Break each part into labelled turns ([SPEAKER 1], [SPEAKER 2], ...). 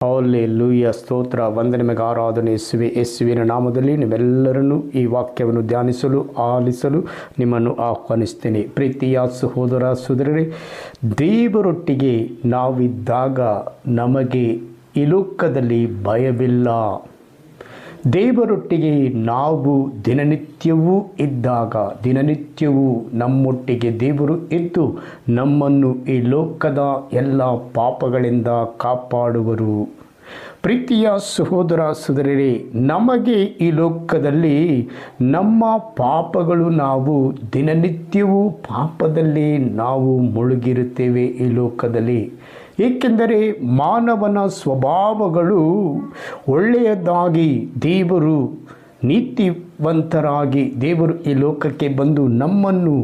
[SPEAKER 1] Hallelujah, ಸ್ತೋತ್ರ, ವಂದನೆ, ನಿಮಗೆ ಆರಾಧನೆ. ಯೇಸುವಿನ ನಾಮದಲ್ಲಿ ನಿಮ್ಮೆಲ್ಲರನ್ನು ಈ ವಾಕ್ಯವನ್ನು ಧ್ಯಾನಿಸಲು ಆಲಿಸಲು ನಿಮ್ಮನ್ನು ಆಹ್ವಾನಿಸ್ತೇನೆ. ಪ್ರೀತಿಯ ಸಹೋದರ ಸಹೋದರರೇ, ದೇವರೊಟ್ಟಿಗೆ ನಾವಿದ್ದಾಗ ನಮಗೆ ಈ ಲೋಕದಲ್ಲಿ ಭಯವಿಲ್ಲ. ದೇವರೊಟ್ಟಿಗೆ ನಾವು ದಿನನಿತ್ಯವೂ ಇದ್ದಾಗ, ದಿನನಿತ್ಯವೂ ನಮ್ಮೊಟ್ಟಿಗೆ ದೇವರು ಇದ್ದು ನಮ್ಮನ್ನು ಈ ಲೋಕದ ಎಲ್ಲ ಪಾಪಗಳಿಂದ ಕಾಪಾಡುವರು. ಪ್ರೀತಿಯ ಸಹೋದರ ಸಹೋದರರೇ, ನಮಗೆ ಈ ಲೋಕದಲ್ಲಿ ನಮ್ಮ ಪಾಪಗಳು, ನಾವು ದಿನನಿತ್ಯವೂ ಪಾಪದಲ್ಲಿ ನಾವು ಮುಳುಗಿರುತ್ತೇವೆ ಈ ಲೋಕದಲ್ಲಿ. ಏಕೆಂದರೆ ಮಾನವನ ಸ್ವಭಾವಗಳು ಒಳ್ಳೆಯದಾಗಿ, ದೇವರು ನೀತಿವಂತರಾಗಿ, ದೇವರು ಈ ಲೋಕಕ್ಕೆ ಬಂದು ನಮ್ಮನ್ನು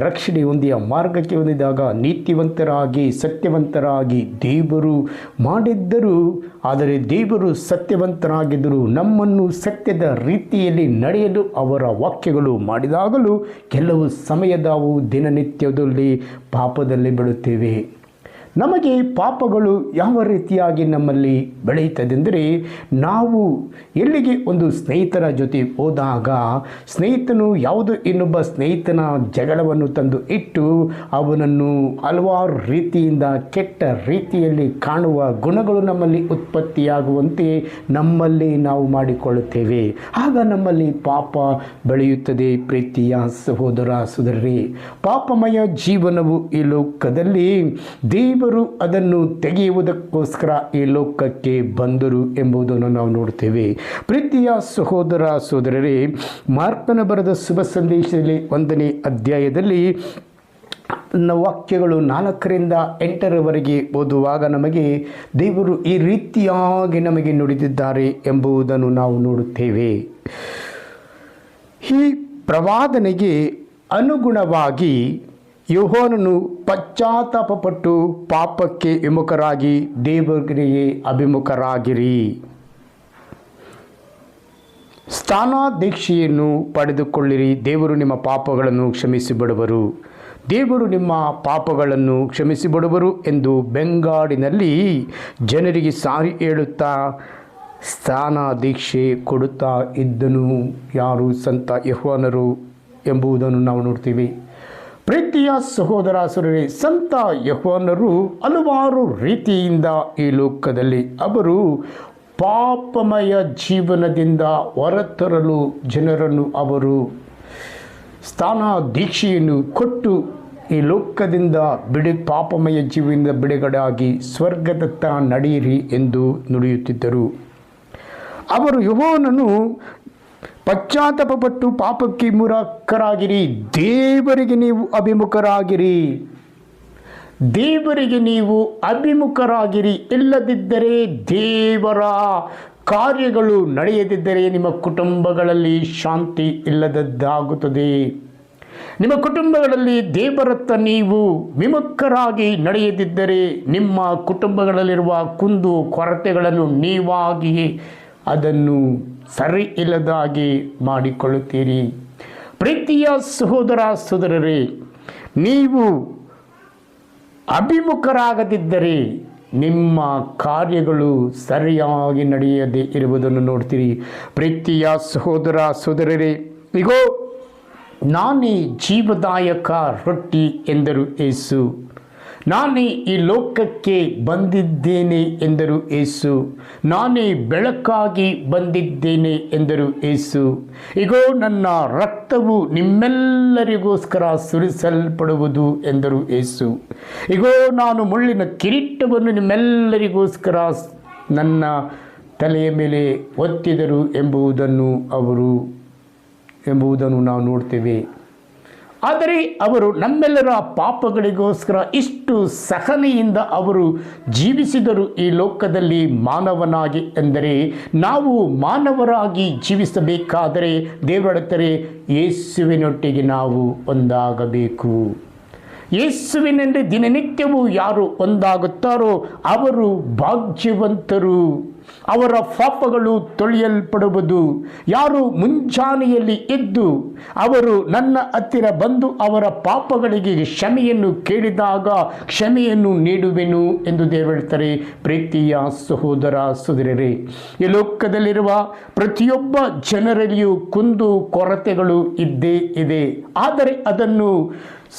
[SPEAKER 1] ರಕ್ಷಣೆ ಹೊಂದಿಯ ಮಾರ್ಗಕ್ಕೆ ಹೊಂದಿದಾಗ ನೀತಿವಂತರಾಗಿ, ಸತ್ಯವಂತರಾಗಿ ದೇವರು ಮಾಡಿದ್ದರು. ಆದರೆ ದೇವರು ಸತ್ಯವಂತರಾಗಿದ್ದರು. ನಮ್ಮನ್ನು ಸತ್ಯದ ರೀತಿಯಲ್ಲಿ ನಡೆಯಲು ಅವರ ವಾಕ್ಯಗಳು ಮಾಡಿದಾಗಲೂ ಕೆಲವು ಸಮಯದವು ದಿನನಿತ್ಯದಲ್ಲಿ ಪಾಪದಲ್ಲಿ ಬೀಳುತ್ತೇವೆ. ನಮಗೆ ಪಾಪಗಳು ಯಾವ ರೀತಿಯಾಗಿ ನಮ್ಮಲ್ಲಿ ಬೆಳೆಯುತ್ತದೆಂದರೆ, ನಾವು ಎಲ್ಲಿಗೆ ಒಂದು ಸ್ನೇಹಿತರ ಜೊತೆ ಹೋದಾಗ ಸ್ನೇಹಿತನು ಯಾವುದೋ ಇನ್ನೊಬ್ಬ ಸ್ನೇಹಿತನ ಜಗಳವನ್ನು ತಂದು ಇಟ್ಟು ಅವನನ್ನು ಹಲವಾರು ರೀತಿಯಿಂದ ಕೆಟ್ಟ ರೀತಿಯಲ್ಲಿ ಕಾಣುವ ಗುಣಗಳು ನಮ್ಮಲ್ಲಿ ಉತ್ಪತ್ತಿಯಾಗುವಂತೆ ನಮ್ಮಲ್ಲಿ ನಾವು ಮಾಡಿಕೊಳ್ಳುತ್ತೇವೆ. ಆಗ ನಮ್ಮಲ್ಲಿ ಪಾಪ ಬೆಳೆಯುತ್ತದೆ. ಪ್ರೀತಿಯ ಸಹೋದರ ಸಹೋದರರೇ, ಪಾಪಮಯ ಜೀವನವು ಈ ಲೋಕದಲ್ಲಿ ದೇವರು ಅದನ್ನು ತೆಗೆಯುವುದಕ್ಕೋಸ್ಕರ ಈ ಲೋಕಕ್ಕೆ ಬಂದರು ಎಂಬುದನ್ನು ನಾವು ನೋಡ್ತೇವೆ. ಪ್ರೀತಿಯ ಸಹೋದರ ಸಹೋದರರೇ, ಮಾರ್ಕನ ಬರೆದ ಶುಭ ಸಂದೇಶದಲ್ಲಿ 1ನೇ ಅಧ್ಯಾಯದಲ್ಲಿ ವಾಕ್ಯಗಳು 4ರಿಂದ 8ರವರೆಗೆ ಓದುವಾಗ ನಮಗೆ ದೇವರು ಈ ರೀತಿಯಾಗಿ ನಮಗೆ ನುಡಿದಿದ್ದಾರೆ ಎಂಬುದನ್ನು ನಾವು ನೋಡುತ್ತೇವೆ. ಈ ಪ್ರವಾದನೆಗೆ ಅನುಗುಣವಾಗಿ ಯೋಹಾನನು ಪಶ್ಚಾತ್ತಾಪಪಟ್ಟು ಪಾಪಕ್ಕೆ ವಿಮುಖರಾಗಿ ದೇವರಿಗೆ ಅಭಿಮುಖರಾಗಿರಿ, ಸ್ನಾನದೀಕ್ಷೆಯನ್ನು ಪಡೆದುಕೊಳ್ಳಿರಿ, ದೇವರು ನಿಮ್ಮ ಪಾಪಗಳನ್ನು ಕ್ಷಮಿಸಿಬಿಡುವರು, ದೇವರು ನಿಮ್ಮ ಪಾಪಗಳನ್ನು ಕ್ಷಮಿಸಿಬಿಡುವರು ಎಂದು ಬೆಂಗಾಡಿನಲ್ಲಿ ಜನರಿಗೆ ಸಾರಿ ಹೇಳುತ್ತಾ ಸ್ನಾನದೀಕ್ಷೆ ಕೊಡುತ್ತಾ ಇದ್ದನು. ಯಾರು? ಸಂತ ಯೋಹಾನರು ಎಂಬುದನ್ನು ನಾವು ನೋಡ್ತೀವಿ. ಪ್ರೀತಿಯ ಸಹೋದರ ಸಹೋದರರೇ, ಸಂತ ಯೋಹಾನರು ಹಲವಾರು ರೀತಿಯಿಂದ ಈ ಲೋಕದಲ್ಲಿ ಅವರು ಪಾಪಮಯ ಜೀವನದಿಂದ ಹೊರತರಲು ಜನರನ್ನು ಅವರು ಸ್ನಾನದೀಕ್ಷೆಯನ್ನು ಕೊಟ್ಟು ಈ ಲೋಕದಿಂದ ಪಾಪಮಯ ಜೀವನದಿಂದ ಬಿಡುಗಡೆಯಾಗಿ ಸ್ವರ್ಗದತ್ತ ನಡೆಯಿರಿ ಎಂದು ನುಡಿಯುತ್ತಿದ್ದರು. ಅವರು ಯೋಹಾನನು ಪಶ್ಚಾತ್ತಾಪಪಟ್ಟು ಪಾಪಕ್ಕೆ ವಿಮುಖರಾಗಿರಿ, ದೇವರಿಗೆ ನೀವು ಅಭಿಮುಖರಾಗಿರಿ, ದೇವರಿಗೆ ನೀವು ಅಭಿಮುಖರಾಗಿರಿ. ಇಲ್ಲದಿದ್ದರೆ ದೇವರ ಕಾರ್ಯಗಳು ನಡೆಯದಿದ್ದರೆ ನಿಮ್ಮ ಕುಟುಂಬಗಳಲ್ಲಿ ಶಾಂತಿ ಇಲ್ಲದದ್ದಾಗುತ್ತದೆ. ನಿಮ್ಮ ಕುಟುಂಬಗಳಲ್ಲಿ ದೇವರತ್ತ ನೀವು ವಿಮುಖರಾಗಿ ನಡೆಯದಿದ್ದರೆ ನಿಮ್ಮ ಕುಟುಂಬಗಳಲ್ಲಿರುವ ಕುಂದು ಕೊರತೆಗಳನ್ನು ನೀವಾಗಿಯೇ ಅದನ್ನು ಸರಿ ಇಲ್ಲದಾಗಿ ಮಾಡಿಕೊಳ್ಳುತ್ತೀರಿ. ಪ್ರೀತಿಯ ಸಹೋದರ ಸಹೋದರರೇ, ನೀವು ಅಭಿಮುಖರಾಗದಿದ್ದರೆ ನಿಮ್ಮ ಕಾರ್ಯಗಳು ಸರಿಯಾಗಿ ನಡೆಯದೇ ಇರುವುದನ್ನು ನೋಡ್ತೀರಿ. ಪ್ರೀತಿಯ ಸಹೋದರ ಸಹೋದರರೇ, ಇಗೋ ನಾನೇ ಜೀವದಾಯಕ ರೊಟ್ಟಿ ಎಂದರು ಯೇಸು, ನಾನೇ ಈ ಲೋಕಕ್ಕೆ ಬಂದಿದ್ದೇನೆ ಎಂದರು ಯೇಸು, ನಾನೇ ಬೆಳಕಾಗಿ ಬಂದಿದ್ದೇನೆ ಎಂದರು ಯೇಸು. ಇಗೋ ನನ್ನ ರಕ್ತವು ನಿಮ್ಮೆಲ್ಲರಿಗೋಸ್ಕರ ಸುರಿಸಲ್ಪಡುವುದು ಎಂದರು ಯೇಸು. ಇಗೋ ನಾನು ಮುಳ್ಳಿನ ಕಿರೀಟವನ್ನು ನಿಮ್ಮೆಲ್ಲರಿಗೋಸ್ಕರ ನನ್ನ ತಲೆಯ ಮೇಲೆ ಒತ್ತಿದರು ಎಂಬುದನ್ನು ನಾವು ನೋಡ್ತೇವೆ. ಆದರೆ ಅವರು ನಮ್ಮೆಲ್ಲರ ಪಾಪಗಳಿಗೋಸ್ಕರ ಇಷ್ಟು ಸಹನೆಯಿಂದ ಅವರು ಜೀವಿಸಿದರು ಈ ಲೋಕದಲ್ಲಿ ಮಾನವನಾಗಿ. ಎಂದರೆ ನಾವು ಮಾನವರಾಗಿ ಜೀವಿಸಬೇಕಾದರೆ ದೇವರ ಹತ್ತಿರ ಯೇಸುವಿನೊಟ್ಟಿಗೆ ನಾವು ಒಂದಾಗಬೇಕು. ಯೇಸುವಿನಲ್ಲಿ ದಿನನಿತ್ಯವೂ ಯಾರು ಒಂದಾಗುತ್ತಾರೋ ಅವರು ಭಾಗ್ಯವಂತರು. ಅವರ ಪಾಪಗಳು ತೊಳೆಯಲ್ಪಡುವುದು. ಯಾರು ಮುಂಜಾನೆಯಲ್ಲಿ ಎದ್ದು ಅವರು ನನ್ನ ಹತ್ತಿರ ಬಂದು ಅವರ ಪಾಪಗಳಿಗೆ ಕ್ಷಮೆಯನ್ನು ಕೇಳಿದಾಗ ಕ್ಷಮೆಯನ್ನು ನೀಡುವೆನು ಎಂದು ದೇವರು ಹೇಳ್ತಾರೆ. ಪ್ರೀತಿಯ ಸಹೋದರ ಸಹೋದರರೇ, ಈ ಲೋಕದಲ್ಲಿರುವ ಪ್ರತಿಯೊಬ್ಬ ಜನರಲ್ಲಿಯೂ ಕುಂದು ಕೊರತೆಗಳು ಇದ್ದೇ ಇದೆ. ಆದರೆ ಅದನ್ನು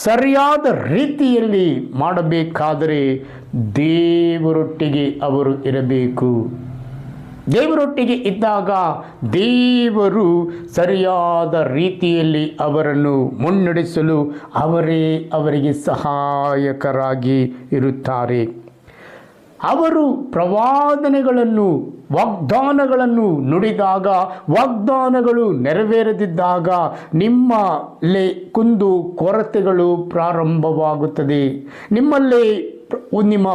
[SPEAKER 1] ಸರಿಯಾದ ರೀತಿಯಲ್ಲಿ ಮಾಡಬೇಕಾದರೆ ದೇವರೊಟ್ಟಿಗೆ ಅವರು ಇರಬೇಕು. ದೇವರೊಟ್ಟಿಗೆ ಇದ್ದಾಗ ದೇವರು ಸರಿಯಾದ ರೀತಿಯಲ್ಲಿ ಅವರನ್ನು ಮುನ್ನಡೆಸಲು ಅವರೇ ಅವರಿಗೆ ಸಹಾಯಕರಾಗಿ ಇರುತ್ತಾರೆ. ಅವರು ಪ್ರವಾದನೆಗಳನ್ನು ವಾಗ್ದಾನಗಳನ್ನು ನುಡಿದಾಗ ವಾಗ್ದಾನಗಳು ನೆರವೇರದಿದ್ದಾಗ ನಿಮ್ಮಲ್ಲೇ ಕುಂದು ಕೊರತೆಗಳು ಪ್ರಾರಂಭವಾಗುತ್ತದೆ. ನಿಮ್ಮಲ್ಲೇ ನಿಮ್ಮ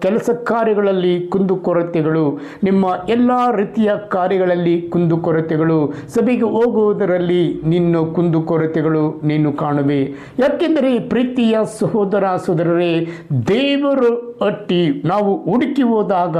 [SPEAKER 1] ಕೆಲಸ ಕಾರ್ಯಗಳಲ್ಲಿ ಕುಂದುಕೊರತೆಗಳು, ನಿಮ್ಮ ಎಲ್ಲ ರೀತಿಯ ಕಾರ್ಯಗಳಲ್ಲಿ ಕುಂದುಕೊರತೆಗಳು, ಸಭೆಗೆ ಹೋಗುವುದರಲ್ಲಿ ನಿನ್ನ ಕುಂದುಕೊರತೆಗಳು ನೀನು ಕಾಣುವೆ. ಯಾಕೆಂದರೆ ಪ್ರೀತಿಯ ಸಹೋದರ ಸಹೋದರರೇ, ದೇವರು ಅಟ್ಟಿ ನಾವು ಹುಡುಕಿ ಹೋದಾಗ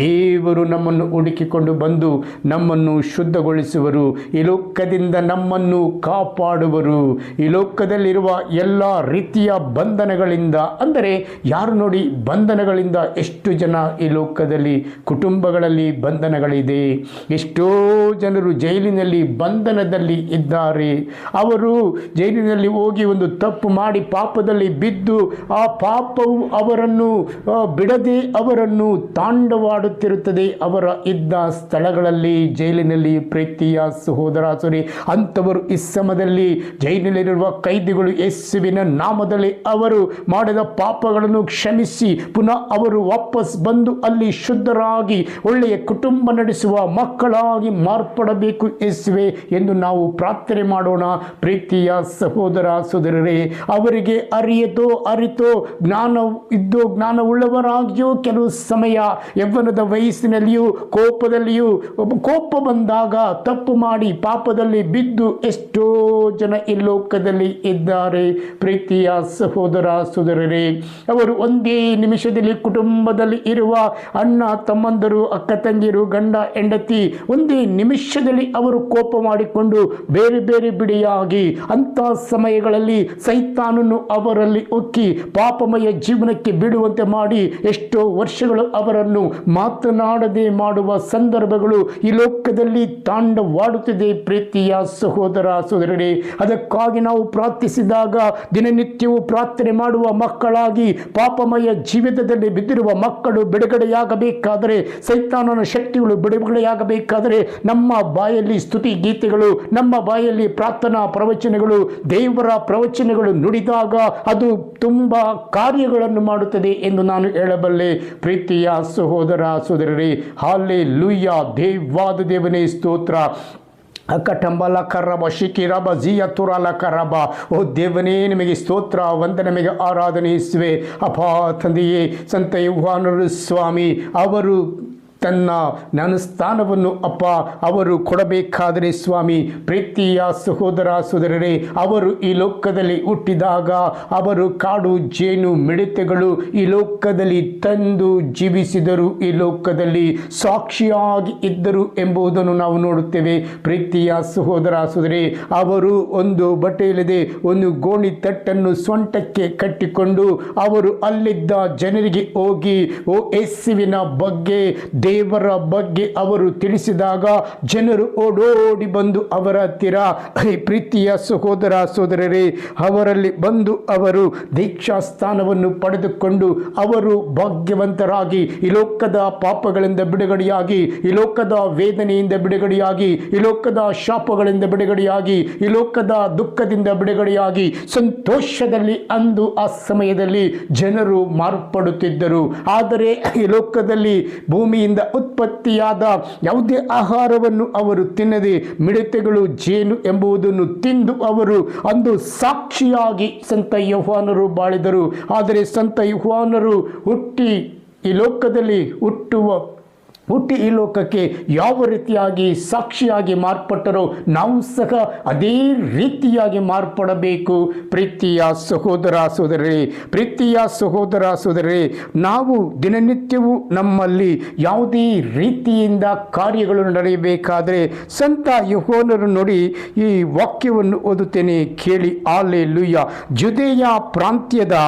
[SPEAKER 1] ದೇವರು ನಮ್ಮನ್ನು ಹುಡುಕಿಕೊಂಡು ಬಂದು ನಮ್ಮನ್ನು ಶುದ್ಧಗೊಳಿಸುವರು. ಈ ಲೋಕದಿಂದ ನಮ್ಮನ್ನು ಕಾಪಾಡುವರು. ಈ ಲೋಕದಲ್ಲಿರುವ ಎಲ್ಲ ರೀತಿಯ ಬಂಧನಗಳಿಂದ, ಅಂದರೆ ಯಾರು ನೋಡಿ, ಬಂಧನಗಳಿಂದ ಎಷ್ಟು ಜನ ಈ ಲೋಕದಲ್ಲಿ ಕುಟುಂಬಗಳಲ್ಲಿ ಬಂಧನಗಳಿದೆ. ಎಷ್ಟೋ ಜನರು ಜೈಲಿನಲ್ಲಿ ಬಂಧನದಲ್ಲಿ ಇದ್ದಾರೆ. ಅವರು ಜೈಲಿನಲ್ಲಿ ಹೋಗಿ ಒಂದು ತಪ್ಪು ಮಾಡಿ ಪಾಪದಲ್ಲಿ ಬಿದ್ದು ಆ ಪಾಪವು ಅವರನ್ನು ಬಿಡದೆ ಅವರನ್ನು ತಾಂಡವಾಡುತ್ತಿರುತ್ತದೆ. ಅವರ ಇದ್ದ ಸ್ಥಳಗಳಲ್ಲಿ ಜೈಲಿನಲ್ಲಿ. ಪ್ರೀತಿಯ ಸಹೋದರ ಸೋರಿ, ಅಂಥವರು ಈ ಸಮಯದಲ್ಲಿ ಜೈಲಿನಲ್ಲಿರುವ ಕೈದಿಗಳು ಯೇಸುವಿನ ನಾಮದಲ್ಲಿ ಅವರು ಮಾಡಿದ ಪಾಪಗಳನ್ನು ಕ್ಷಮಿಸಿ ಪುನಃ ಅವರು ವಾಪಸ್ ಬಂದು ಅಲ್ಲಿ ಶುದ್ಧರಾಗಿ ಒಳ್ಳೆಯ ಕುಟುಂಬ ನಡೆಸುವ ಮಕ್ಕಳಾಗಿ ಮಾರ್ಪಡಬೇಕು ಯೇಸುವೆ ಎಂದು ನಾವು ಪ್ರಾರ್ಥನೆ ಮಾಡೋಣ. ಪ್ರೀತಿಯ ಸಹೋದರ ಸಹೋದರರೇ, ಅವರಿಗೆ ಅರಿತೋ ಜ್ಞಾನ ಇದ್ದೋ ಜ್ಞಾನವುಳ್ಳವರಾಗಿಯೋ ಕೆಲವು ಸಮಯ ಯೌವನದ ವಯಸ್ಸಿನಲ್ಲಿಯೂ ಕೋಪ ಬಂದಾಗ ತಪ್ಪು ಮಾಡಿ ಪಾಪದಲ್ಲಿ ಬಿದ್ದು ಎಷ್ಟೋ ಜನ ಈ ಲೋಕದಲ್ಲಿ ಇದ್ದಾರೆ. ಪ್ರೀತಿಯ ಸಹೋದರ ಸಹೋದರರೇ, ಅವರು ಒಂದೇ ನಿಮಿಷದಲ್ಲಿ ಕುಟುಂಬದಲ್ಲಿ ಇರುವ ಅಣ್ಣ ತಮ್ಮಂದರು, ಅಕ್ಕ ತಂಗಿಯರು, ಗಂಡ ಹೆಂಡತಿ ಒಂದೇ ನಿಮಿಷದಲ್ಲಿ ಅವರು ಕೋಪ ಮಾಡಿಕೊಂಡು ಬೇರೆ ಬೇರೆ ಬಿಡಿಯಾಗಿ ಅಂಥ ಸಮಯಗಳಲ್ಲಿ ಸೈತಾನನು ಅವರಲ್ಲಿ ಉಕ್ಕಿ ಪಾಪಮಯ ಜೀವನಕ್ಕೆ ಬಿಡುವಂತೆ ಮಾಡಿ ಎಷ್ಟೋ ವರ್ಷಗಳು ಅವರನ್ನು ಮಾತನಾಡದೆ ಮಾಡುವ ಸಂದರ್ಭಗಳು ಈ ಲೋಕದಲ್ಲಿ ತಾಂಡವಾಡುತ್ತಿದೆ. ಪ್ರೀತಿಯ ಸಹೋದರ ಸಹೋದರರೇ, ಅದಕ್ಕಾಗಿ ನಾವು ಪ್ರಾರ್ಥಿಸಿದಾಗ ದಿನನಿತ್ಯವೂ ಪ್ರಾರ್ಥನೆ ಮಾಡುವ ಮಕ್ಕಳಾಗಿ ಪಾಪಮಯ ಜೀವಿತದಲ್ಲಿ ಬಿದ್ದಿರುವ ಮಕ್ಕಳು ಬಿಡುಗಡೆಯಾಗಬೇಕಾದರೆ, ಸೈತಾನನ ಶಕ್ತಿಗಳು ಬಿಡುಗಡೆಯಾಗಬೇಕಾದರೆ ನಮ್ಮ ಬಾಯಲ್ಲಿ ಸ್ತುತಿ ಗೀತೆಗಳು, ನಮ್ಮ ಬಾಯಲ್ಲಿ ಪ್ರಾರ್ಥನಾ ಪ್ರವಚನಗಳು, ದೇವರ ಪ್ರವಚನಗಳು ನುಡಿದಾಗ ಅದು ತುಂಬ ಕಾರ್ಯಗಳನ್ನು ಮಾಡುತ್ತದೆ ಎಂದು ನಾನು ಹೇಳಬಲ್ಲೆ. ಪ್ರೀತಿಯ ಸಹೋದರ ಸಹೋದರರೇ, ಹಲ್ಲೆಲೂಯಾ, ದೇವಾದ ದೇವನೇ ಸ್ತೋತ್ರ. ಅಕಟಂಬಲ ಕರಬ ಶಿಕಿರಬ ಜಿಯ ತುರಲ ಕರಬ. ಓ ದೇವನೇ, ನಿಮಗೆ ಸ್ತೋತ್ರ, ವಂದನೆ, ನಿಮಗೆ ಆರಾಧನೆ ಇಸುವೆ. ಅಪಾ ತಂದೆಯೇ, ಸಂತ ಯೋಹಾನರು ಸ್ವಾಮಿ ಅವರು ತನ್ನ ಜ್ಞಾನಸ್ಥಾನವನ್ನು ಅಪ್ಪ ಅವರು ಕೊಡಬೇಕಾದರೆ ಸ್ವಾಮಿ, ಪ್ರೀತಿಯ ಸಹೋದರ ಸಹೋದರರೇ, ಅವರು ಈ ಲೋಕದಲ್ಲಿ ಹುಟ್ಟಿದಾಗ ಅವರು ಕಾಡು ಜೇನು ಮಿಡತೆಗಳು ಈ ಲೋಕದಲ್ಲಿ ತಂದು ಜೀವಿಸಿದರು, ಈ ಲೋಕದಲ್ಲಿ ಸಾಕ್ಷಿಯಾಗಿ ಇದ್ದರು ಎಂಬುದನ್ನು ನಾವು ನೋಡುತ್ತೇವೆ. ಪ್ರೀತಿಯ ಸಹೋದರ ಸಹೋದರಿ, ಅವರು ಒಂದು ಬಟ್ಟೆಯಿಲ್ಲದೆ ಒಂದು ಗೋಣಿ ತಟ್ಟನ್ನು ಸೊಂಟಕ್ಕೆ ಕಟ್ಟಿಕೊಂಡು ಅವರು ಅಲ್ಲಿದ್ದ ಜನರಿಗೆ ಹೋಗಿ ಓ ಯೇಸುವಿನ ಬಗ್ಗೆ, ದೇವರ ಬಗ್ಗೆ ಅವರು ತಿಳಿಸಿದಾಗ ಜನರು ಓಡೋಡಿ ಬಂದು ಅವರ ಹತ್ತಿರ, ಪ್ರೀತಿಯ ಸಹೋದರ ಸಹೋದರರೇ, ಅವರಲ್ಲಿ ಬಂದು ಅವರು ದೀಕ್ಷಾ ಸ್ಥಾನವನ್ನು ಪಡೆದುಕೊಂಡು ಅವರು ಭಾಗ್ಯವಂತರಾಗಿ ಈ ಲೋಕದ ಪಾಪಗಳಿಂದ ಬಿಡುಗಡೆಯಾಗಿ, ಈ ಲೋಕದ ವೇದನೆಯಿಂದ ಬಿಡುಗಡೆಯಾಗಿ, ಈ ಲೋಕದ ಶಾಪಗಳಿಂದ ಬಿಡುಗಡೆಯಾಗಿ, ಈ ಲೋಕದ ದುಃಖದಿಂದ ಬಿಡುಗಡೆಯಾಗಿ ಸಂತೋಷದಲ್ಲಿ ಅಂದು ಆ ಸಮಯದಲ್ಲಿ ಜನರು ಮಾರ್ಪಡುತ್ತಿದ್ದರು. ಆದರೆ ಈ ಲೋಕದಲ್ಲಿ ಭೂಮಿಯಿಂದ ಉತ್ಪತ್ತಿಯಾದ ಯಾವುದೇ ಆಹಾರವನ್ನು ಅವರು ತಿನ್ನದೆ ಮಿಡತೆಗಳು, ಜೇನು ಎಂಬುದನ್ನು ತಿಂದು ಅವರು ಅಂದು ಸಾಕ್ಷಿಯಾಗಿ ಸಂತ ಯೋಹಾನರು ಬಾಳಿದರು. ಆದರೆ ಸಂತ ಯೋಹಾನರು ಹುಟ್ಟಿ ಈ ಲೋಕದಲ್ಲಿ ಹುಟ್ಟುವ ಹುಟ್ಟಿ ಈ ಲೋಕಕ್ಕೆ ಯಾವ ರೀತಿಯಾಗಿ ಸಾಕ್ಷಿಯಾಗಿ ಮಾರ್ಪಟ್ಟರೋ ನಾವು ಸಹ ಅದೇ ರೀತಿಯಾಗಿ ಮಾರ್ಪಡಬೇಕು. ಪ್ರೀತಿಯ ಸಹೋದರ ಸಹೋದರರೇ, ನಾವು ದಿನನಿತ್ಯವೂ ನಮ್ಮಲ್ಲಿ ಯಾವುದೇ ರೀತಿಯಿಂದ ಕಾರ್ಯಗಳು ನಡೆಯಬೇಕಾದರೆ ಸಂತ ಯೋಹಾನರು ನೋಡಿ ಈ ವಾಕ್ಯವನ್ನು ಓದುತ್ತೇನೆ, ಕೇಳಿ. ಹಲ್ಲೆಲೂಯಾ. ಜುದೇಯ ಪ್ರಾಂತ್ಯದ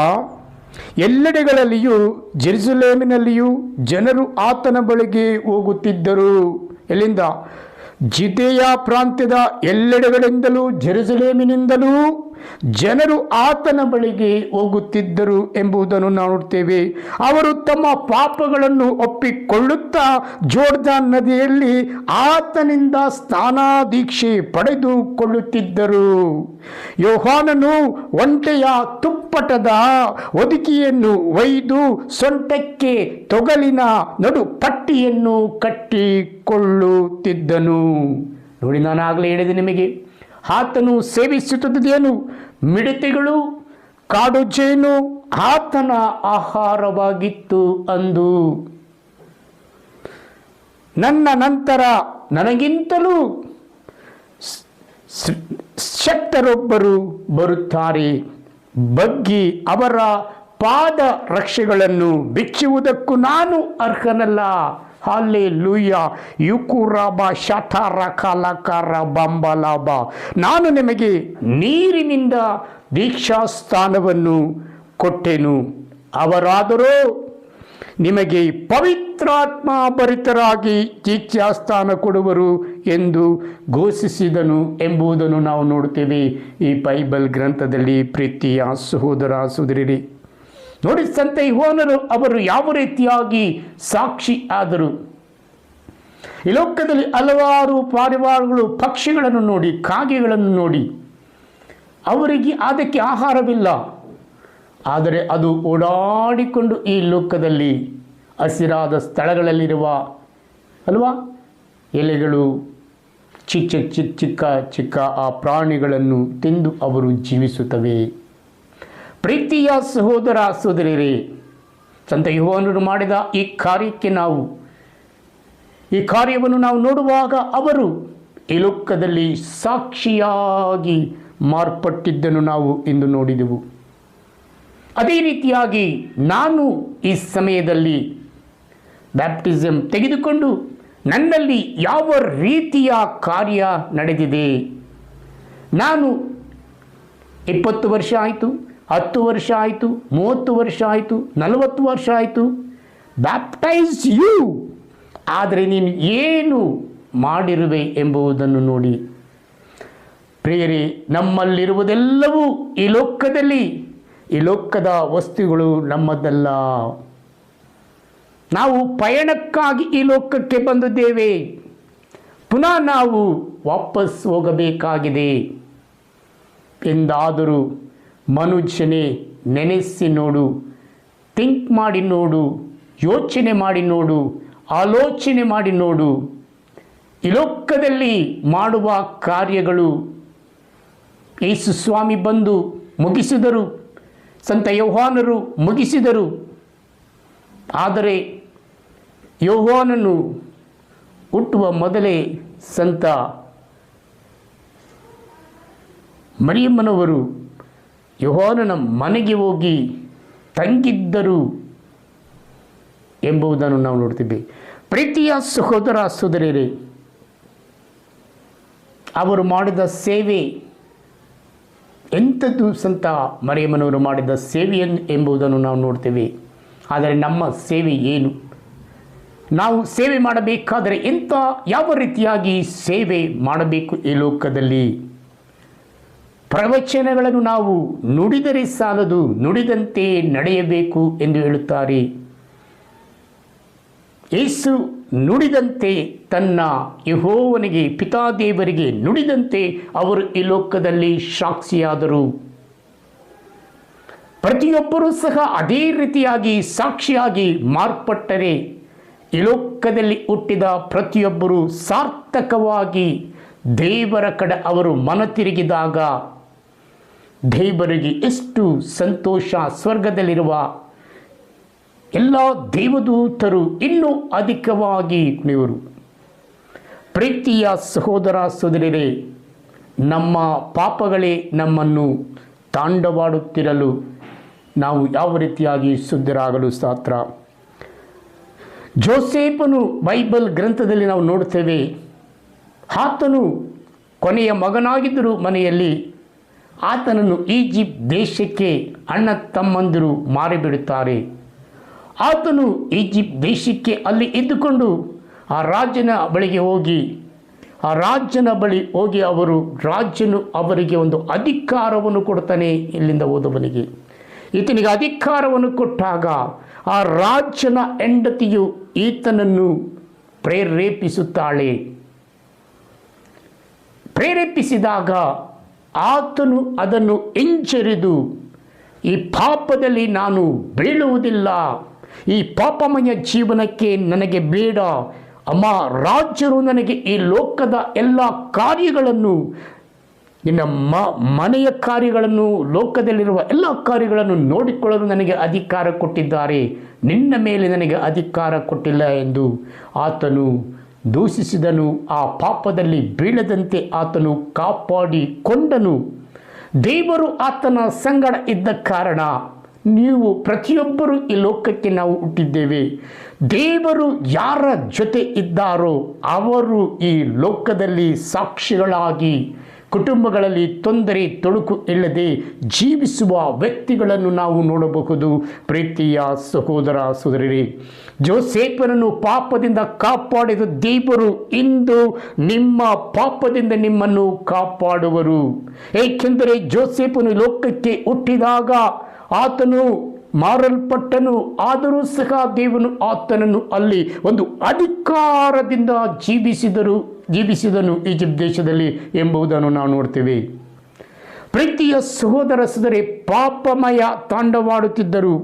[SPEAKER 1] ಎಲ್ಲೆಡೆಗಳಲ್ಲಿಯೂ ಜೆರುಸಲೇಮಿನಲ್ಲಿಯೂ ಜನರು ಆತನ ಬಳಿಗೆ ಹೋಗುತ್ತಿದ್ದರು. ಎಲ್ಲಿಂದ? ಜುದೇಯ ಪ್ರಾಂತ್ಯದ ಎಲ್ಲೆಡೆಗಳಿಂದಲೂ ಜೆರುಸಲೇಮಿನಿಂದಲೂ ಜನರು ಆತನ ಬಳಿಗೆ ಹೋಗುತ್ತಿದ್ದರು ಎಂಬುದನ್ನು ನಾವು ನೋಡ್ತೇವೆ. ಅವರು ತಮ್ಮ ಪಾಪಗಳನ್ನು ಒಪ್ಪಿಕೊಳ್ಳುತ್ತಾ ಜೋರ್ದಾನ್ ನದಿಯಲ್ಲಿ ಆತನಿಂದ ಸ್ನಾನಾದೀಕ್ಷೆ ಪಡೆದುಕೊಳ್ಳುತ್ತಿದ್ದರು. ಯೋಹಾನನು ಒಂಟೆಯ ತುಪ್ಪಟದ ಹೊದಿಕೆಯನ್ನು ಒಯ್ದು ಸೊಂಟಕ್ಕೆ ತೊಗಲಿನ ನಡು ಪಟ್ಟಿಯನ್ನು ಕಟ್ಟಿಕೊಳ್ಳುತ್ತಿದ್ದನು. ನೋಡಿ, ನಾನು ಆಗಲೇ ಹೇಳಿದೆ ನಿಮಗೆ, ಆತನು ಸೇವಿಸುತ್ತಿದ್ದೇನು? ಮಿಡತೆಗಳು, ಕಾಡು ಜೇನು ಆತನ ಆಹಾರವಾಗಿತ್ತು ಅಂದು. ನನ್ನ ನಂತರ ನನಗಿಂತಲೂ ಶಕ್ತರೊಬ್ಬರು ಬರುತ್ತಾರೆ, ಬಗ್ಗಿ ಅವರ ಪಾದ ರಕ್ಷೆಗಳನ್ನು ಬಿಚ್ಚುವುದಕ್ಕೂ ನಾನು ಅರ್ಹನಲ್ಲ. ಹಲ್ಲೆಲೂಯಾ. ಯುಕುರಾಬ ಶಠರಕಲಕರ ಬಂಬಲಾಬ. ನಾನು ನಿಮಗೆ ನೀರಿನಿಂದ ದೀಕ್ಷಾಸ್ಥಾನವನ್ನು ಕೊಟ್ಟೆನು, ಅವರಾದರೋ ನಿಮಗೆ ಪವಿತ್ರಾತ್ಮ ಭರಿತರಾಗಿ ದೀಕ್ಷಾಸ್ಥಾನ ಕೊಡುವರು ಎಂದು ಘೋಷಿಸಿದನು ಎಂಬುದನ್ನು ನಾವು ನೋಡುತ್ತೇವೆ ಈ ಬೈಬಲ್ ಗ್ರಂಥದಲ್ಲಿ. ಪ್ರೀತಿಯ ಸಹೋದರರೇ, ನೋಡಿ, ಸಂತ ಯೋಹಾನರು ಅವರು ಯಾವ ರೀತಿಯಾಗಿ ಸಾಕ್ಷಿ ಆದರು. ಈ ಲೋಕದಲ್ಲಿ ಹಲವಾರು ಪಾರಿವಾಳಗಳು, ಪಕ್ಷಿಗಳನ್ನು ನೋಡಿ, ಕಾಗೆಗಳನ್ನು ನೋಡಿ, ಅವರಿಗೆ ಅದಕ್ಕೆ ಆಹಾರವಿಲ್ಲ, ಆದರೆ ಅದು ಓಡಾಡಿಕೊಂಡು ಈ ಲೋಕದಲ್ಲಿ ಹಸಿರಾದ ಸ್ಥಳಗಳಲ್ಲಿರುವ ಅಲ್ವಾ ಎಲೆಗಳು, ಚಿಕ್ಕ ಚಿಕ್ಕ ಆ ಪ್ರಾಣಿಗಳನ್ನು ತಿಂದು ಅವರು ಜೀವಿಸುತ್ತವೆ. ಪ್ರೀತಿಯ ಸಹೋದರರೇ, ಸಂತ ಯೋಹಾನರು ಮಾಡಿದ ಈ ಕಾರ್ಯವನ್ನು ನಾವು ನೋಡುವಾಗ ಅವರು ಈ ಲೋಕದಲ್ಲಿ ಸಾಕ್ಷಿಯಾಗಿ ಮಾರ್ಪಟ್ಟಿದ್ದನ್ನು ನಾವು ಇಂದು ನೋಡಿದೆವು. ಅದೇ ರೀತಿಯಾಗಿ ನಾನು ಈ ಸಮಯದಲ್ಲಿ ಬ್ಯಾಪ್ಟಿಸಮ್ ತೆಗೆದುಕೊಂಡು ನನ್ನಲ್ಲಿ ಯಾವ ರೀತಿಯ ಕಾರ್ಯ ನಡೆದಿದೆ. ನಾನು 20 ವರ್ಷ ಆಯಿತು, 10 ವರ್ಷ ಆಯಿತು, 30 ವರ್ಷ ಆಯಿತು, 40 ವರ್ಷ ಆಯಿತು, ಬ್ಯಾಪ್ಟೈಸ್ ಯು, ಆದರೆ ನೀನು ಏನು ಮಾಡಿರುವೆ ಎಂಬುದನ್ನು ನೋಡಿ. ಪ್ರಿಯರೇ, ನಮ್ಮಲ್ಲಿರುವುದೆಲ್ಲವೂ ಈ ಲೋಕದ ವಸ್ತುಗಳು ನಮ್ಮದಲ್ಲ. ನಾವು ಪಯಣಕ್ಕಾಗಿ ಈ ಲೋಕಕ್ಕೆ ಬಂದಿದ್ದೇವೆ, ಪುನಃ ನಾವು ವಾಪಸ್ ಹೋಗಬೇಕಾಗಿದೆ. ಎಂದಾದರೂ ಮನುಷ್ಯನೇ ನೆನೆಸಿ ನೋಡು, ಥಿಂಕ್ ಮಾಡಿ ನೋಡು, ಯೋಚನೆ ಮಾಡಿ ನೋಡು, ಆಲೋಚನೆ ಮಾಡಿ ನೋಡು. ಈ ಲೋಕದಲ್ಲಿ ಮಾಡುವ ಕಾರ್ಯಗಳು ಯೇಸು ಸ್ವಾಮಿ ಬಂದು ಮುಗಿಸಿದರು, ಸಂತ ಯೋಹಾನರು ಮುಗಿಸಿದರು. ಆದರೆ ಯೋಹಾನನು ಹುಟ್ಟುವ ಮೊದಲೇ ಸಂತ ಮರಿಯಮ್ಮನವರು ಯೋಹಾನನ ಮನೆಗೆ ಹೋಗಿ ತಂಗಿದ್ದರು ಎಂಬುದನ್ನು ನಾವು ನೋಡ್ತೀವಿ. ಪ್ರೀತಿಯ ಸಹೋದರರೇ, ಅವರು ಮಾಡಿದ ಸೇವೆ ಎಂಥದ್ದು, ಸಂತ ಮರಿಯಮ್ಮನವರು ಮಾಡಿದ ಸೇವೆ ಎಂಬುದನ್ನು ನಾವು ನೋಡ್ತೇವೆ. ಆದರೆ ನಮ್ಮ ಸೇವೆ ಏನು? ನಾವು ಸೇವೆ ಮಾಡಬೇಕಾದರೆ ಯಾವ ರೀತಿಯಾಗಿ ಸೇವೆ ಮಾಡಬೇಕು? ಈ ಲೋಕದಲ್ಲಿ ಪ್ರವಚನಗಳನ್ನು ನಾವು ನುಡಿದರೆ ಸಾಲದು, ನುಡಿದಂತೆ ನಡೆಯಬೇಕು ಎಂದು ಹೇಳುತ್ತಾರೆ. ಯೇಸು ನುಡಿದಂತೆ, ತನ್ನ ಯೆಹೋವನಿಗೆ, ಪಿತಾದೇವರಿಗೆ ನುಡಿದಂತೆ ಅವರು ಈ ಲೋಕದಲ್ಲಿ ಸಾಕ್ಷಿಯಾದರು. ಪ್ರತಿಯೊಬ್ಬರೂ ಸಹ ಅದೇ ರೀತಿಯಾಗಿ ಸಾಕ್ಷಿಯಾಗಿ ಮಾರ್ಪಟ್ಟರೆ ಈ ಲೋಕದಲ್ಲಿ ಹುಟ್ಟಿದ ಪ್ರತಿಯೊಬ್ಬರೂ ಸಾರ್ಥಕವಾಗಿ ದೇವರ ಕಡೆ ಅವರು ಮನತಿರುಗಿದಾಗ ದೇವರಿಗೆ ಎಷ್ಟು ಸಂತೋಷ. ಸ್ವರ್ಗದಲ್ಲಿರುವ ಎಲ್ಲ ದೇವದೂತರು ಇನ್ನೂ ಅಧಿಕವಾಗಿ ಕುಣಿಯುವರು. ಪ್ರೀತಿಯ ಸಹೋದರ ಸಹೋದರಿಯರೇ, ನಮ್ಮ ಪಾಪಗಳೇ ನಮ್ಮನ್ನು ತಾಂಡವಾಡುತ್ತಿರಲು ನಾವು ಯಾವ ರೀತಿಯಾಗಿ ಶುದ್ಧರಾಗಲು ಸಾಧ್ಯ? ಜೋಸೇಫನು ಬೈಬಲ್ ಗ್ರಂಥದಲ್ಲಿ ನಾವು ನೋಡ್ತೇವೆ, ಆತನು ಕೊನೆಯ ಮಗನಾಗಿದ್ದರೂ ಮನೆಯಲ್ಲಿ ಆತನನ್ನು ಈಜಿಪ್ಟ್ ದೇಶಕ್ಕೆ ಅಣ್ಣ ತಮ್ಮಂದಿರು ಮಾರಿಬಿಡುತ್ತಾರೆ. ಆತನು ಈಜಿಪ್ಟ್ ದೇಶಕ್ಕೆ ಅಲ್ಲಿ ಇದ್ದುಕೊಂಡು ಆ ರಾಜನ ಬಳಿಗೆ ಹೋಗಿ ರಾಜನು ಅವರಿಗೆ ಒಂದು ಅಧಿಕಾರವನ್ನು ಕೊಡ್ತಾನೆ. ಇಲ್ಲಿಂದ ಓದುವನಿಗೆ ಈತನಿಗೆ ಅಧಿಕಾರವನ್ನು ಕೊಟ್ಟಾಗ ಆ ರಾಜನ ಹೆಂಡತಿಯು ಈತನನ್ನು ಪ್ರೇರೇಪಿಸಿದಾಗ ಆತನು ಅದನ್ನು ಹಿಂಜರಿದು, ಈ ಪಾಪದಲ್ಲಿ ನಾನು ಬೀಳುವುದಿಲ್ಲ, ಈ ಪಾಪಮಯ ಜೀವನಕ್ಕೆ ನನಗೆ ಬೇಡ ಅಮ್ಮ, ರಾಜರು ನನಗೆ ಈ ಲೋಕದ ಎಲ್ಲ ಕಾರ್ಯಗಳನ್ನು, ನಿನ್ನ ಮನೆಯ ಕಾರ್ಯಗಳನ್ನು, ಲೋಕದಲ್ಲಿರುವ ಎಲ್ಲ ಕಾರ್ಯಗಳನ್ನು ನೋಡಿಕೊಳ್ಳಲು ನನಗೆ ಅಧಿಕಾರ ಕೊಟ್ಟಿದ್ದಾರೆ, ನಿನ್ನ ಮೇಲೆ ನನಗೆ ಅಧಿಕಾರ ಕೊಟ್ಟಿಲ್ಲ ಎಂದು ಆತನು ದೂಷಿಸಿದನು. ಆ ಪಾಪದಲ್ಲಿ ಬೀಳದಂತೆ ಆತನು ಕಾಪಾಡಿಕೊಂಡನು. ದೇವರು ಆತನ ಸಂಗಡ ಇದ್ದ ಕಾರಣ ನೀವು ಪ್ರತಿಯೊಬ್ಬರು ಈ ಲೋಕಕ್ಕೆ ನಾವು ಹುಟ್ಟಿದ್ದೇವೆ. ದೇವರು ಯಾರ ಜೊತೆ ಇದ್ದಾರೋ ಅವರು ಈ ಲೋಕದಲ್ಲಿ ಸಾಕ್ಷಿಗಳಾಗಿ ಕುಟುಂಬಗಳಲ್ಲಿ ತೊಂದರೆ ತೊಡಕು ಇಲ್ಲದೆ ಜೀವಿಸುವ ವ್ಯಕ್ತಿಗಳನ್ನು ನಾವು ನೋಡಬಹುದು. ಪ್ರೀತಿಯ ಸಹೋದರ ಸಹೋದರಿಯರೇ, ಜೋಸೇಫನನ್ನು ಪಾಪದಿಂದ ಕಾಪಾಡಿದ ದೇವರು ಇಂದು ನಿಮ್ಮ ಪಾಪದಿಂದ ನಿಮ್ಮನ್ನು ಕಾಪಾಡುವರು. ಏಕೆಂದರೆ ಜೋಸೇಫನು ಲೋಕಕ್ಕೆ ಹುಟ್ಟಿದಾಗ ಆತನು ಮಾರಲ್ಪಟ್ಟನು, ಆದರೂ ಸಹ ದೇವನು ಆತನನ್ನು ಅಲ್ಲಿ ಒಂದು ಅಧಿಕಾರದಿಂದ ಜೀವಿಸಿದನು ಈಜಿಪ್ಟ್ ದೇಶದಲ್ಲಿ ಎಂಬುದನ್ನು ನಾವು ನೋಡ್ತೇವೆ. ಪ್ರೀತಿಯ ಸಹೋದರ ಸಹೋದರಿ, ಪಾಪಮಯ ತಾಂಡವಾಡುತ್ತಿದ್ದರು.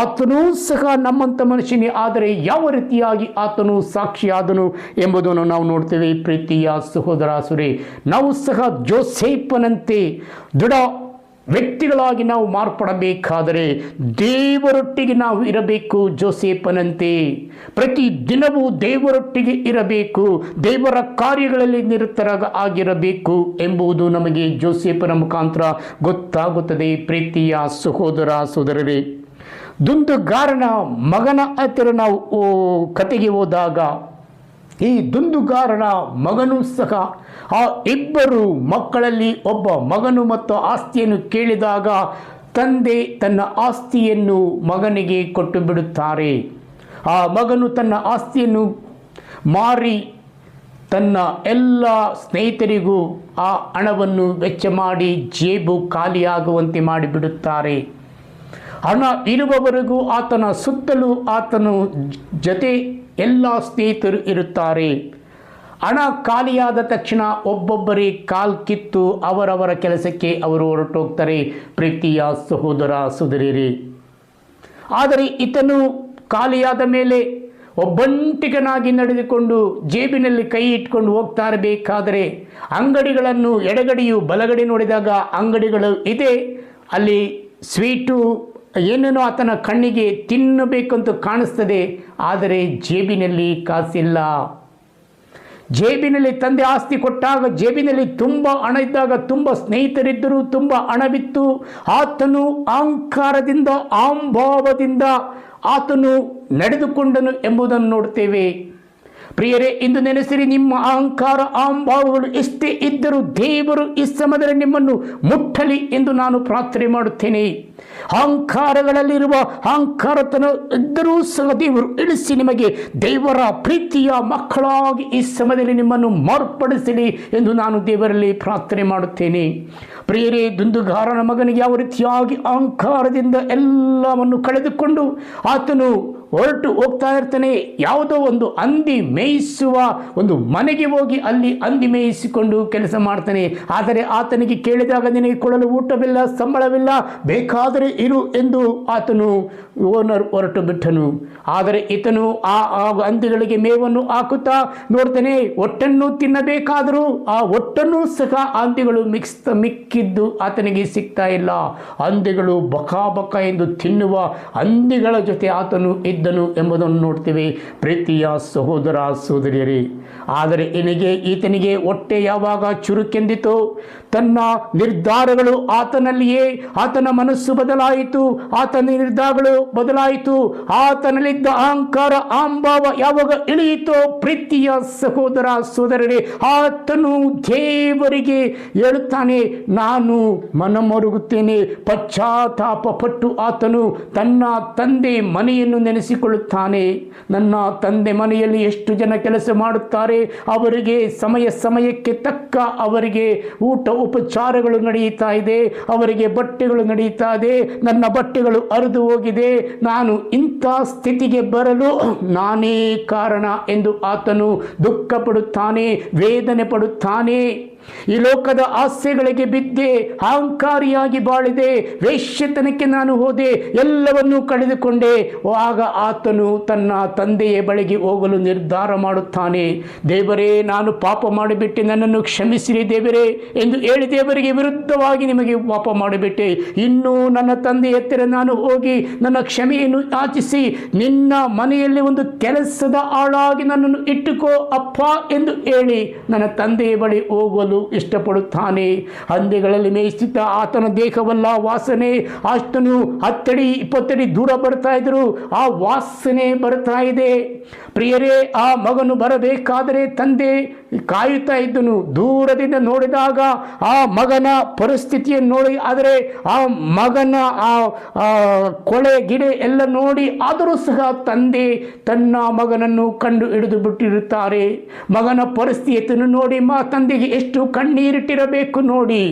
[SPEAKER 1] ಆತನೂ ಸಹ ನಮ್ಮಂಥ ಮನುಷ್ಯನೇ, ಆದರೆ ಯಾವ ರೀತಿಯಾಗಿ ಆತನು ಸಾಕ್ಷಿಯಾದನು ಎಂಬುದನ್ನು ನಾವು ನೋಡ್ತೇವೆ. ಪ್ರೀತಿಯ ಸಹೋದರ ಸಹೋದರಿ, ನಾವು ಸಹ ಜೋಸೇಫನಂತೆ ದೃಢ ವ್ಯಕ್ತಿಗಳಾಗಿ ನಾವು ಮಾರ್ಪಡಬೇಕಾದರೆ ದೇವರೊಟ್ಟಿಗೆ ನಾವು ಇರಬೇಕು. ಜೋಸೇಫನಂತೆ ಪ್ರತಿ ದಿನವೂ ದೇವರೊಟ್ಟಿಗೆ ಇರಬೇಕು, ದೇವರ ಕಾರ್ಯಗಳಲ್ಲಿ ನಿರತರಾಗಿರಬೇಕು ಎಂಬುದು ನಮಗೆ ಜೋಸೇಫನ ಮುಖಾಂತರ ಗೊತ್ತಾಗುತ್ತದೆ. ಪ್ರೀತಿಯ ಸಹೋದರ ಸಹೋದರರೇ, ದುಂದುಗಾರನ ಮಗನ ಹತ್ತಿರ ನಾವು ಕತೆಗೆ ಹೋದಾಗ ಈ ದುಂದುಗಾರನ ಮಗನೂ ಸಹ ಆ ಇಬ್ಬರು ಮಕ್ಕಳಲ್ಲಿ ಒಬ್ಬ ಮಗನು ಮತ್ತು ಆಸ್ತಿಯನ್ನು ಕೇಳಿದಾಗ ತಂದೆ ತನ್ನ ಆಸ್ತಿಯನ್ನು ಮಗನಿಗೆ ಕೊಟ್ಟು ಬಿಡುತ್ತಾರೆ. ಆ ಮಗನು ತನ್ನ ಆಸ್ತಿಯನ್ನು ಮಾರಿ ತನ್ನ ಎಲ್ಲ ಸ್ನೇಹಿತರಿಗೂ ಆ ಹಣವನ್ನು ವೆಚ್ಚ ಮಾಡಿ ಜೇಬು ಖಾಲಿಯಾಗುವಂತೆ ಮಾಡಿಬಿಡುತ್ತಾರೆ. ಹಣ ಇರುವವರೆಗೂ ಆತನ ಸುತ್ತಲೂ ಆತನ ಜೊತೆ ಎಲ್ಲ ಸ್ನೇಹಿತರು ಇರುತ್ತಾರೆ. ಹಣ ಖಾಲಿಯಾದ ತಕ್ಷಣ ಒಬ್ಬೊಬ್ಬರೇ ಕಾಲು ಕಿತ್ತು ಅವರವರ ಕೆಲಸಕ್ಕೆ ಅವರು ಹೊರಟೋಗ್ತಾರೆ. ಪ್ರೀತಿಯ ಸಹೋದರ ಸಹೋದರಿಯರೇ, ಆದರೆ ಈತನು ಖಾಲಿಯಾದ ಮೇಲೆ ಒಬ್ಬಂಟಿಗನಾಗಿ ನಡೆದುಕೊಂಡು ಜೇಬಿನಲ್ಲಿ ಕೈ ಇಟ್ಕೊಂಡು ಹೋಗ್ತಾ ಇರಬೇಕಾದರೆ ಅಂಗಡಿಗಳನ್ನು ಎಡಗಡೆಯು ಬಲಗಡೆ ನೋಡಿದಾಗ ಅಂಗಡಿಗಳು ಇದೆ, ಅಲ್ಲಿ ಸ್ವೀಟು ಏನೇನೋ ಆತನ ಕಣ್ಣಿಗೆ ತಿನ್ನಬೇಕಂತ ಕಾಣಿಸ್ತದೆ, ಆದರೆ ಜೇಬಿನಲ್ಲಿ ಕಾಸಿಲ್ಲ. ಜೇಬಿನಲ್ಲಿ ತಂದೆ ಆಸ್ತಿ ಕೊಟ್ಟಾಗ ಜೇಬಿನಲ್ಲಿ ತುಂಬ ಹಣ ಇದ್ದಾಗ ತುಂಬ ಸ್ನೇಹಿತರಿದ್ದರು, ತುಂಬ ಹಣವಿತ್ತು. ಆತನು ಅಹಂಕಾರದಿಂದ ಅಹಂಭಾವದಿಂದ ಆತನು ನಡೆದುಕೊಂಡನು ಎಂಬುದನ್ನು ನೋಡ್ತೇವೆ. ಪ್ರಿಯರೇ, ಇಂದು ನೆನೆಸಿರಿ, ನಿಮ್ಮ ಅಹಂಕಾರ ಅಹಂಭಾವಗಳು ಎಷ್ಟೇ ಇದ್ದರೂ ದೇವರು ಈ ಸಮಯದಲ್ಲಿ ನಿಮ್ಮನ್ನು ಮುಟ್ಟಲಿ ಎಂದು ನಾನು ಪ್ರಾರ್ಥನೆ ಮಾಡುತ್ತೇನೆ. ಅಹಂಕಾರಗಳಲ್ಲಿರುವ ಅಹಂಕಾರತನ ಇದ್ದರೂ ಸಹ ದೇವರು ಇಳಿಸಿ ನಿಮಗೆ ದೇವರ ಪ್ರೀತಿಯ ಮಕ್ಕಳಾಗಿ ಈ ಸಮಯದಲ್ಲಿ ನಿಮ್ಮನ್ನು ಮಾರ್ಪಡಿಸಲಿ ಎಂದು ನಾನು ದೇವರಲ್ಲಿ ಪ್ರಾರ್ಥನೆ ಮಾಡುತ್ತೇನೆ. ಪ್ರಿಯರೇ, ದುಂದುಗಾರನ ಮಗನಿಗೆ ಯಾವ ರೀತಿಯಾಗಿ ಅಹಂಕಾರದಿಂದ ಎಲ್ಲವನ್ನು ಕಳೆದುಕೊಂಡು ಆತನು ಹೊರಟು ಹೋಗ್ತಾ ಇರ್ತಾನೆ. ಯಾವುದೋ ಒಂದು ಹಂದಿ ಮೇಯಿಸುವ ಒಂದು ಮನೆಗೆ ಹೋಗಿ ಅಲ್ಲಿ ಹಂದಿ ಮೇಯಿಸಿಕೊಂಡು ಕೆಲಸ ಮಾಡ್ತಾನೆ. ಆದರೆ ಆತನಿಗೆ ಕೇಳಿದಾಗ ನಿನಗೆ ಕೊಡಲು ಊಟವಿಲ್ಲ, ಸಂಬಳವಿಲ್ಲ, ಬೇಕಾದರೆ ಇರು ಎಂದು ಆತನು ಓನರ್ ಹೊರಟು ಬಿಟ್ಟನು. ಆದರೆ ಈತನು ಆ ಹಂದಿಗಳಿಗೆ ಮೇವನ್ನು ಹಾಕುತ್ತಾ ನೋಡ್ತಾನೆ. ಒಟ್ಟನ್ನು ತಿನ್ನಬೇಕಾದರೂ ಆ ಒಟ್ಟನ್ನು ಸಹ ಹಂದಿಗಳು ಮಿಕ್ಕಿ ಸಿಕ್ಕಿದ್ದು ಆತನಿಗೆ ಸಿಗ್ತಾ ಇಲ್ಲ. ಹಂದಿಗಳು ಬಕ ಎಂದು ತಿನ್ನುವ ಹಂದಿಗಳ ಜೊತೆ ಆತನು ಇದ್ದನು ಎಂಬುದನ್ನು ನೋಡ್ತೀವಿ ಪ್ರೀತಿಯ ಸಹೋದರ ಸಹೋದರಿಯರೇ. ಆದರೆ ಈತನಿಗೆ ಹೊಟ್ಟೆ ಯಾವಾಗ ಚುರುಕೆಂದಿತೋ ತನ್ನ ನಿರ್ಧಾರಗಳು ಆತನಲ್ಲಿಯೇ, ಆತನ ಮನಸ್ಸು ಬದಲಾಯಿತು, ಆತನ ನಿರ್ಧಾರಗಳು ಬದಲಾಯಿತು, ಆತನಲ್ಲಿದ್ದ ಅಹಂಕಾರ ಅಹಂಭಾವ ಯಾವಾಗ ಇಳಿಯಿತೋ ಪ್ರೀತಿಯ ಸಹೋದರ ಸಹೋದರರೇ, ಆತನು ದೇವರಿಗೆ ಹೇಳುತ್ತಾನೆ, ನಾನು ಮನಮರುಗುತ್ತೇನೆ. ಪಶ್ಚಾತ್ತಾಪ ಪಟ್ಟು ಆತನು ತನ್ನ ತಂದೆ ಮನೆಯನ್ನು ನೆನೆಸಿಕೊಳ್ಳುತ್ತಾನೆ. ನನ್ನ ತಂದೆ ಮನೆಯಲ್ಲಿ ಎಷ್ಟು ಜನ ಕೆಲಸ ಮಾಡುತ್ತಾರೆ, ಅವರಿಗೆ ಸಮಯಕ್ಕೆ ತಕ್ಕ ಅವರಿಗೆ ಊಟ ಉಪಚಾರಗಳು ನಡೆಯುತ್ತಾ ಇದೆ, ಅವರಿಗೆ ಬಟ್ಟೆಗಳು ನಡೆಯುತ್ತಾ ಇದೆ, ನನ್ನ ಬಟ್ಟೆಗಳು ಹರಿದು ಹೋಗಿದೆ, ನಾನು ಇಂಥ ಸ್ಥಿತಿಗೆ ಬರಲು ನಾನೇ ಕಾರಣ ಎಂದು ಆತನು ದುಃಖ ಪಡುತ್ತಾನೆ, ವೇದನೆ ಪಡುತ್ತಾನೆ. ಈ ಲೋಕದ ಆಸೆಗಳಿಗೆ ಬಿದ್ದೆ ಅಹಂಕಾರಿಯಾಗಿ ಬಾಳಿದೆ, ವೇಶ್ಯತನಕ್ಕೆ ನಾನು ಹೋದೆ, ಎಲ್ಲವನ್ನೂ ಕಳೆದುಕೊಂಡೆ. ಆಗ ಆತನು ತನ್ನ ತಂದೆಯ ಬಳಿಗೆ ಹೋಗಲು ನಿರ್ಧಾರ ಮಾಡುತ್ತಾನೆ. ದೇವರೇ, ನಾನು ಪಾಪ ಮಾಡಿಬಿಟ್ಟೆ, ನನ್ನನ್ನು ಕ್ಷಮಿಸಿರಿ ದೇವರೇ ಎಂದು ಹೇಳಿ ದೇವರಿಗೆ ವಿರುದ್ಧವಾಗಿ ನಿಮಗೆ ಪಾಪ ಮಾಡಿಬಿಟ್ಟೆ. ಇನ್ನೂ ನನ್ನ ತಂದೆಯ ಹತ್ತಿರ ನಾನು ಹೋಗಿ ನನ್ನ ಕ್ಷಮೆಯನ್ನು ಯಾಚಿಸಿ ನಿನ್ನ ಮನೆಯಲ್ಲಿ ಒಂದು ಕೆಲಸದ ಆಳಾಗಿ ನನ್ನನ್ನು ಇಟ್ಟುಕೋ ಅಪ್ಪ ಎಂದು ಹೇಳಿ ನನ್ನ ತಂದೆಯ ಬಳಿ ಹೋಗಲು ಇಷ್ಟಪಡುತ್ತಾನೆ. ಹಂದಿಗಳಲ್ಲಿ ಮೇಯಿಸುತ್ತ ಆತನ ದೇಹವಲ್ಲ ವಾಸನೆ, ಆತನು 10 ಅಡಿ 20 ಅಡಿ ದೂರ ಬರ್ತಾ ಇದ್ರು, ಆ ವಾಸನೆ ಬರ್ತಾ ಇದೆ. ಪ್ರಿಯರೇ, ಆ ಮಗನು ಬರಬೇಕಾದರೆ ತಂದೆ ಕಾಯುತ್ತಾ ಇದ್ದನು. ದೂರದಿಂದ ನೋಡಿದಾಗ ಆ ಮಗನ ಪರಿಸ್ಥಿತಿಯನ್ನು ನೋಡಿ, ಆದರೆ ಆ ಮಗನ ಆ ಕೊಳೆ ಗಿಡೆ ಎಲ್ಲ ನೋಡಿ ಆದರೂ ಸಹ ತಂದೆ ತನ್ನ ಮಗನನ್ನು ಕಂಡು ಹಿಡಿದು ಬಿಟ್ಟಿರುತ್ತಾರೆ. ಮಗನ ಪರಿಸ್ಥಿತಿಯನ್ನು ನೋಡಿ ತಂದೆಗೆ ಎಷ್ಟು ಕಣ್ಣೀರಿಟ್ಟಿರಬೇಕು ನೋಡಿ.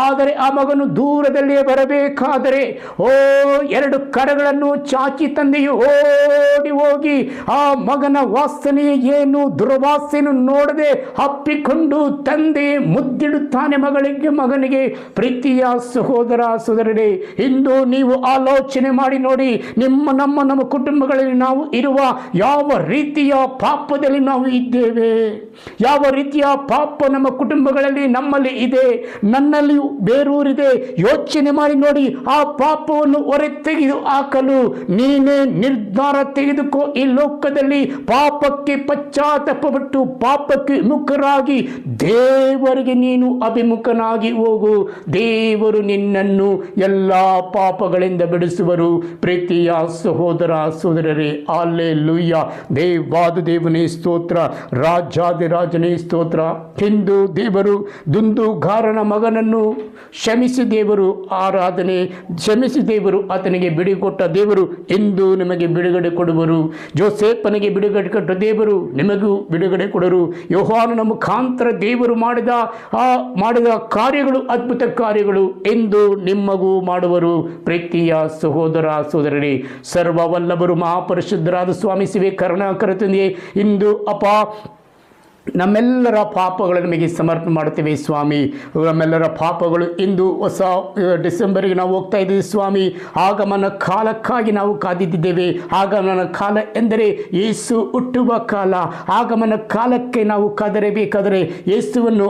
[SPEAKER 1] ಆದರೆ ಆ ಮಗನು ದೂರದಲ್ಲೇ ಬರಬೇಕಾದರೆ 2 ಕರಗಳನ್ನು ಚಾಚಿ ತಂದೆಯು ಓಡಿ ಹೋಗಿ ಆ ಮಗನ ವಾಸನೆ ಏನು ದುರ್ವಾಸನೆಯನ್ನು ನೋಡದೆ ಅಪ್ಪಿಕೊಂಡು ತಂದೆ ಮುದ್ದಿಡುತ್ತಾನೆ ಮಗನಿಗೆ. ಪ್ರೀತಿಯ ಸಹೋದರ ಸಹೋದರರೇ, ಇಂದು ನೀವು ಆಲೋಚನೆ ಮಾಡಿ ನೋಡಿ, ನಮ್ಮ ಕುಟುಂಬಗಳಲ್ಲಿ ನಾವು ಇರುವ ಯಾವ ರೀತಿಯ ಪಾಪದಲ್ಲಿ ನಾವು ಇದ್ದೇವೆ, ಯಾವ ರೀತಿಯ ಪಾಪ ನಮ್ಮ ಕುಟುಂಬಗಳಲ್ಲಿ ನಮ್ಮಲ್ಲಿ ಇದೆ, ನನ್ನಲ್ಲಿ ಬೇರೂರಿದೆ. ಯೋಚನೆ ಮಾಡಿ ನೋಡಿ, ಆ ಪಾಪವನ್ನು ಹೊರ ತೆಗೆದು ಹಾಕಲು ನೀನೇ ನಿರ್ಧಾರ ತೆಗೆದುಕೋ. ಈ ಲೋಕದಲ್ಲಿ ಪಾಪಕ್ಕೆ ಪಶ್ಚಾತ್ತಾಪಪಟ್ಟು ಪಾಪಕ್ಕೆ ಮುಖರಾಗಿ ದೇವರಿಗೆ ನೀನು ಅಭಿಮುಖನಾಗಿ ಹೋಗು. ದೇವರು ನಿನ್ನನ್ನು ಎಲ್ಲ ಪಾಪಗಳಿಂದ ಬಿಡಿಸುವರು. ಪ್ರೀತಿಯ ಸಹೋದರ ಸಹೋದರರೇ, ಹಲ್ಲೆಲೂಯ. ದೇವಾದ ದೇವನೇ ಸ್ತೋತ್ರ, ರಾಜಾದಿರಾಜನೇ ಸ್ತೋತ್ರ. ಹಿಂದೂ ದೇವರು ದುಂದುಗಾರನ ಮಗನನ್ನು ಕ್ಷಮಿಸಿ ದೇವರು ಆರಾಧನೆ, ಕ್ಷಮಿಸಿ ದೇವರು ಆತನಿಗೆ ಬಿಡುಕೊಟ್ಟ ದೇವರು ಇಂದು ನಿಮಗೆ ಬಿಡುಗಡೆ ಕೊಡುವರು. ಜೋಸೇಫನಿಗೆ ಬಿಡುಗಡೆ ಕೊಟ್ಟ ದೇವರು ನಿಮಗೂ ಬಿಡುಗಡೆ ಕೊಡರು. ಯೋಹಾನನ ಮುಖಾಂತರ ದೇವರು ಮಾಡಿದ ಕಾರ್ಯಗಳು, ಅದ್ಭುತ ಕಾರ್ಯಗಳು ಎಂದು ನಿಮಗೂ ಮಾಡುವರು. ಪ್ರೀತಿಯ ಸಹೋದರ ಸಹೋದರರೇ, ಸರ್ವವಲ್ಲಭರು ಮಹಾಪರಿಶುದ್ಧರಾದ ಸ್ವಾಮಿ ಶಿವೇ ಕರುಣಾಕರ ತಂದೆಯೇ, ಇಂದು ನಮ್ಮೆಲ್ಲರ ಪಾಪಗಳು ನಿಮಗೆ ಸಮರ್ಪಣೆ ಮಾಡ್ತೇವೆ ಸ್ವಾಮಿ. ನಮ್ಮೆಲ್ಲರ ಪಾಪಗಳು ಇಂದು ಹೊಸ ಡಿಸೆಂಬರ್ಗೆ ನಾವು ಹೋಗ್ತಾ ಇದ್ದೀವಿ ಸ್ವಾಮಿ. ಆಗಮನ ಕಾಲಕ್ಕಾಗಿ ನಾವು ಕಾದಿದ್ದೇವೆ. ಆಗಮನ ಕಾಲ ಎಂದರೆ ಯೇಸು ಹುಟ್ಟುವ ಕಾಲ. ಆಗಮನ ಕಾಲಕ್ಕೆ ನಾವು ಕಾದಿರಬೇಕಾದರೆ ಯೇಸುವನ್ನು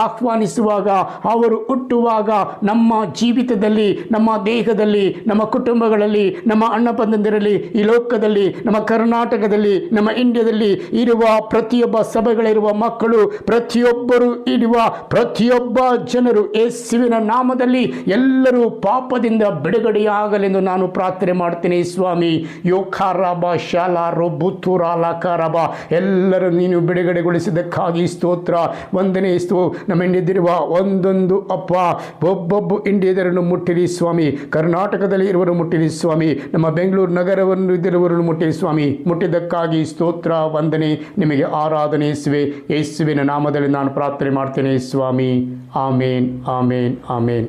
[SPEAKER 1] ಆಹ್ವಾನಿಸುವಾಗ, ಅವರು ಹುಟ್ಟುವಾಗ ನಮ್ಮ ಜೀವಿತದಲ್ಲಿ, ನಮ್ಮ ದೇಹದಲ್ಲಿ, ನಮ್ಮ ಕುಟುಂಬಗಳಲ್ಲಿ, ನಮ್ಮ ಅಣ್ಣ ಬಂಧುಗಳಲ್ಲಿ, ಈ ಲೋಕದಲ್ಲಿ, ನಮ್ಮ ಕರ್ನಾಟಕದಲ್ಲಿ, ನಮ್ಮ ಇಂಡಿಯಾದಲ್ಲಿ ಇರುವ ಪ್ರತಿಯೊಬ್ಬ ಸಭೆಗಳ ಇರುವ ಮಕ್ಕಳು, ಪ್ರತಿಯೊಬ್ಬರು ಇರುವ ಪ್ರತಿಯೊಬ್ಬ ಜನರು ಯೇಸುವಿನ ನಾಮದಲ್ಲಿ ಎಲ್ಲರೂ ಪಾಪದಿಂದ ಬಿಡುಗಡೆಯಾಗಲೆಂದು ನಾನು ಪ್ರಾರ್ಥನೆ ಮಾಡ್ತೇನೆ ಸ್ವಾಮಿ. ಯೋಕಾರಬ ಶಾಲಾ ರೊಬ್ಬುತ್ತೂರಾಲಕಾರಬ ಎಲ್ಲರೂ ನೀನು ಬಿಡುಗಡೆಗೊಳಿಸಿದ್ದಕ್ಕಾಗಿ ಸ್ತೋತ್ರ, ವಂದನೆ. ನಮ್ಮ ಇಂಡಿಯದಿರುವ ಒಂದೊಂದು ಅಪ್ಪ ಒಬ್ಬೊಬ್ಬ ಇಂಡಿಯದರನ್ನು ಮುಟ್ಟಿರಿ ಸ್ವಾಮಿ. ಕರ್ನಾಟಕದಲ್ಲಿ ಇರುವರು ಮುಟ್ಟಿರಿ ಸ್ವಾಮಿ. ನಮ್ಮ ಬೆಂಗಳೂರು ನಗರವನ್ನು ಇದ್ದಿರುವವರನ್ನು ಮುಟ್ಟಿರಿ ಸ್ವಾಮಿ. ಮುಟ್ಟಿದ್ದಕ್ಕಾಗಿ ಸ್ತೋತ್ರ, ವಂದನೆ, ನಿಮಗೆ ಆರಾಧನೆ ಯೇಸುವಿನ ನಾಮದಲ್ಲಿ ನಾನು ಪ್ರಾರ್ಥನೆ ಮಾಡ್ತೇನೆ ಸ್ವಾಮಿ. ಆಮೇನ್, ಆಮೇನ್, ಆಮೇನ್.